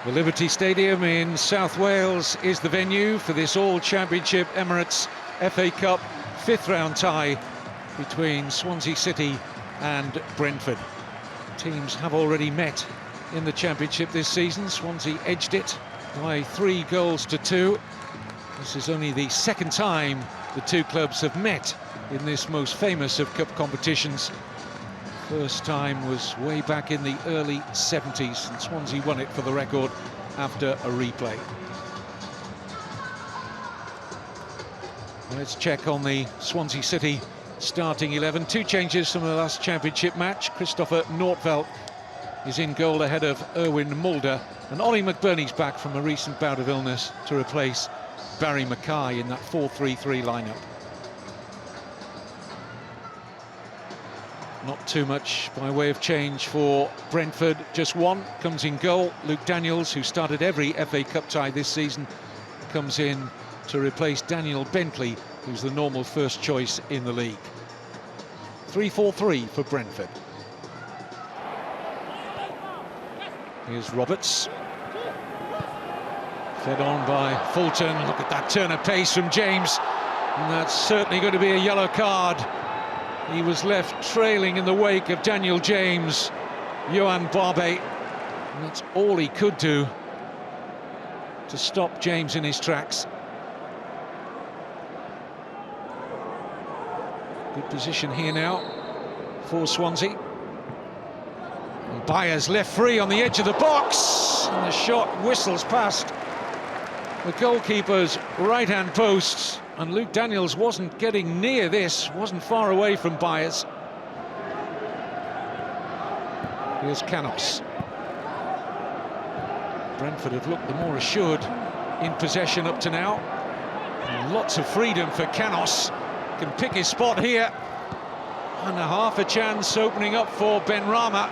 The Liberty Stadium in South Wales is the venue for this all-championship Emirates FA Cup fifth round tie between Swansea City and Brentford. Teams have already met in the championship this season. Swansea edged it by 3-2. This is only the second time the two clubs have met in this most famous of cup competitions. First time was way back in the early 70s, and Swansea won it for the record after a replay. Let's check on the Swansea City starting 11. Two changes from the last championship match. Christopher Nordfeldt is in goal ahead of Erwin Mulder, and Ollie McBurney's back from a recent bout of illness to replace Barry Mackay in that 4-3-3 lineup. Not too much by way of change for Brentford. Just one comes in goal. Luke Daniels, who started every FA Cup tie this season, comes in to replace Daniel Bentley, who's the normal first choice in the league. 3-4-3 for Brentford. Here's Roberts. Fed on by Fulton. Look at that turn of pace from James. And that's certainly going to be a yellow card. He was left trailing in the wake of Daniel James, Yohan Barbe, and that's all he could do to stop James in his tracks. Good position here now for Swansea. And Byers left free on the edge of the box, and the shot whistles past the goalkeeper's right-hand post. And Luke Daniels wasn't getting near this, wasn't far away from Byers. Here's Canos. Brentford have looked the more assured in possession up to now. And lots of freedom for Canos. Can pick his spot here. And half a chance opening up for Benrahma.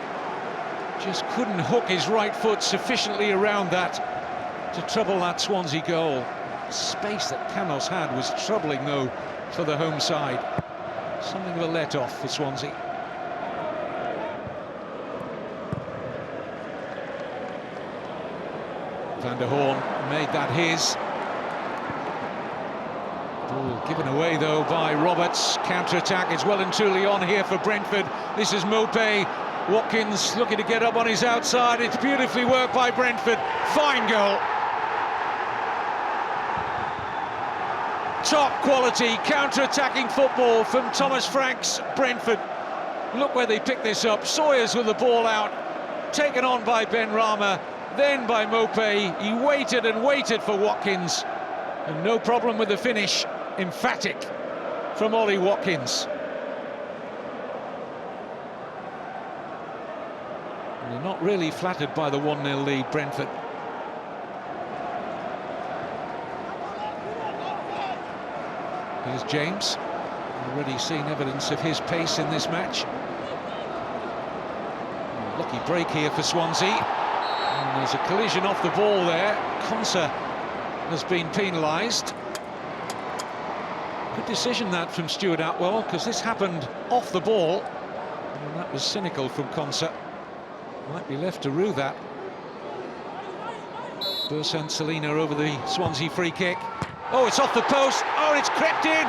Just couldn't hook his right foot sufficiently around that to trouble that Swansea goal. The space that Canos had was troubling, though, for the home side. Something of a let-off for Swansea. Van der Hoorn made that his. Ball given away, though, by Roberts. Counter-attack is well and truly on here for Brentford. This is Mopé. Watkins looking to get up on his outside. It's beautifully worked by Brentford. Fine goal. Top quality counter-attacking football from Thomas Frank's Brentford. Look where they picked this up. Sawyers with the ball out, taken on by Benrahma, then by Mopé. He waited and waited for Watkins, and no problem with the finish. Emphatic from Ollie Watkins. And they're not really flattered by the 1-0 lead, Brentford. Here's James, already seen evidence of his pace in this match. Lucky break here for Swansea. And there's a collision off the ball there. Konsa has been penalised. Good decision that from Stuart Atwell, because this happened off the ball. And that was cynical from Konsa. Might be left to rue that. Bersant Salina over the Swansea free kick. Oh, it's off the post. Oh, it's crept in.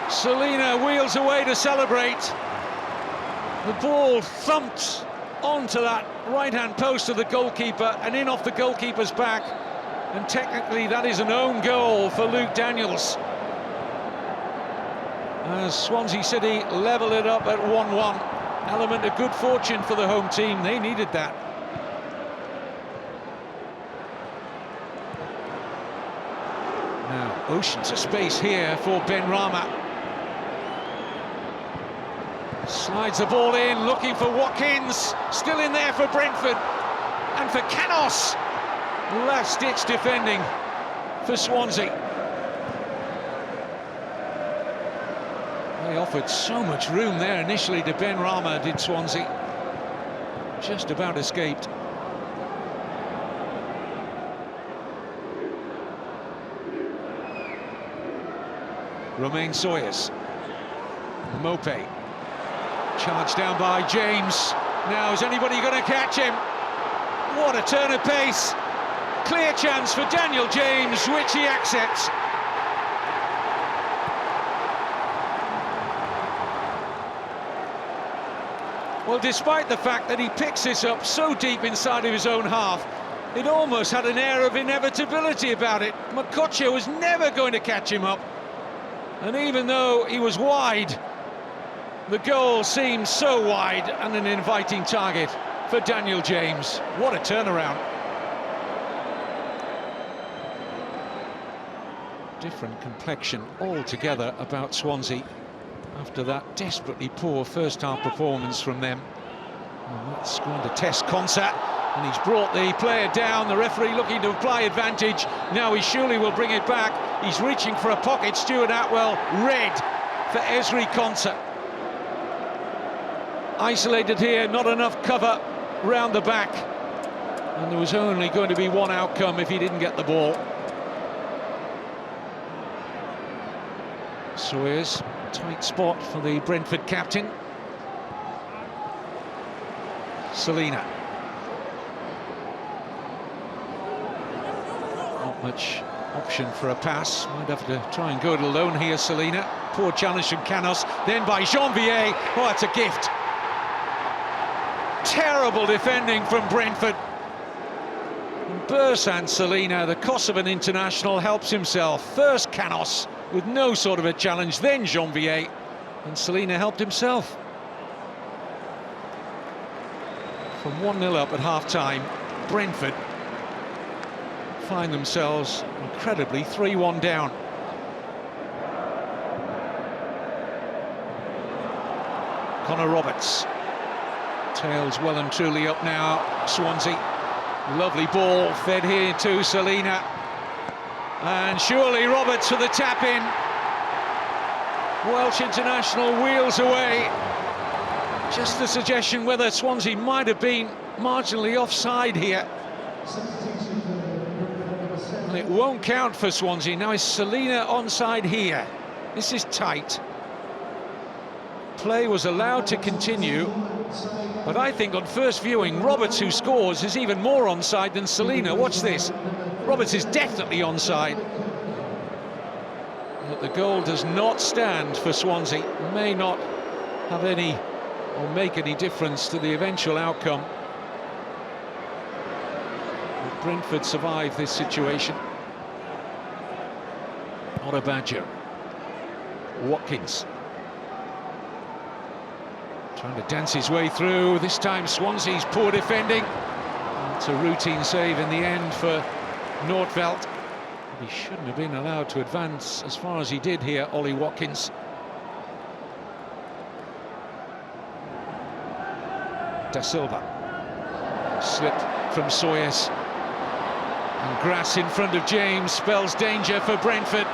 Salina wheels away to celebrate. The ball thumped onto that right-hand post of the goalkeeper and in off the goalkeeper's back. And technically that is an own goal for Luke Daniels. As Swansea City level it up at 1-1. Element of good fortune for the home team. They needed that. Now, oceans of space here for Benrahma. Slides the ball in, looking for Watkins. Still in there for Brentford. And for Canos. Last-ditch defending for Swansea. They offered so much room there initially to Benrahma, did Swansea. Just about escaped. Romain Sawyers. Mopé. Charged down by James. Now, is anybody going to catch him? What a turn of pace. Clear chance for Daniel James, which he accepts. Well, despite the fact that he picks this up so deep inside of his own half, it almost had an air of inevitability about it. Makocha was never going to catch him up. And even though he was wide, the goal seemed so wide and an inviting target for Daniel James. What a turnaround. Different complexion altogether about Swansea after that desperately poor first-half performance from them. And that's going to test Konsa, and he's brought the player down. The referee looking to apply advantage. Now he surely will bring it back. He's reaching for a pocket. Stuart Atwell, red for Ezri Konsa. Isolated here, not enough cover round the back. And there was only going to be one outcome if he didn't get the ball. Sawyers, tight spot for the Brentford captain. Selina. Not much option for a pass. Might have to try and go it alone here, Selina. Poor challenge from Canos, then by Janvier. Oh, it's a gift. Terrible defending from Brentford. Bursan Selina, the Kosovan international, helps himself. First Canos with no sort of a challenge, then Janvier, and Selina helped himself. From 1-0 up at half-time, Brentford find themselves incredibly 3-1 down. Connor Roberts. Tails well and truly up now, Swansea. Lovely ball fed here to Selina. And surely Roberts for the tap-in. Welsh international wheels away. Just a suggestion whether Swansea might have been marginally offside here. And it won't count for Swansea. Now is Selina onside here. This is tight. Play was allowed to continue. But I think on first viewing, Roberts, who scores, is even more onside than Selina. Watch this. Roberts is definitely onside. But the goal does not stand for Swansea. May not have any or make any difference to the eventual outcome. But Brentford survive this situation. Not a Badger. Watkins. Trying to dance his way through. This time Swansea's poor defending. It's a routine save in the end for Nordveld. He shouldn't have been allowed to advance as far as he did here, Ollie Watkins. Da Silva. Slip from Sawyers. And grass in front of James spells danger for Brentford.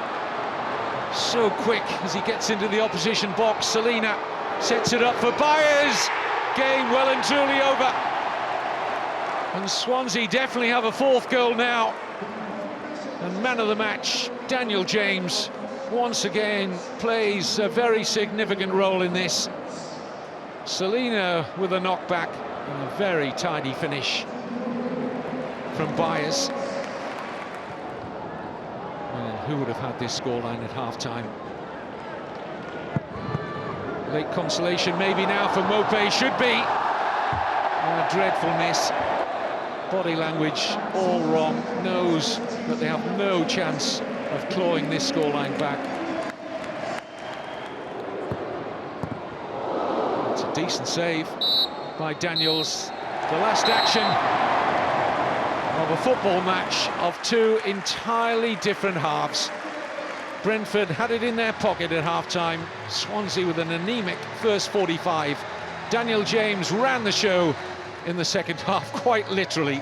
So quick as he gets into the opposition box. Selina sets it up for Byers. Game well and truly over. And Swansea definitely have a fourth goal now. And man of the match, Daniel James, once again plays a very significant role in this. Selina with a knockback and a very tidy finish from Byers. And who would have had this scoreline at half-time? Late consolation maybe now for Mopé, should be. A dreadful miss. Body language all wrong, knows that they have no chance of clawing this scoreline back. It's a decent save by Daniels. The last action of a football match of two entirely different halves. Brentford had it in their pocket at half-time. Swansea with an anemic first 45. Daniel James ran the show in the second half, quite literally.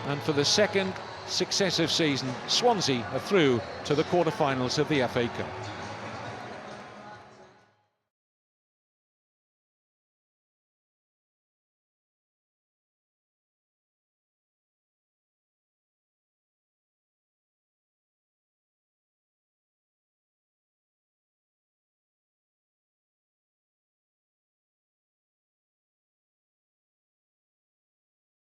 And for the second successive season, Swansea are through to the quarter-finals of the FA Cup.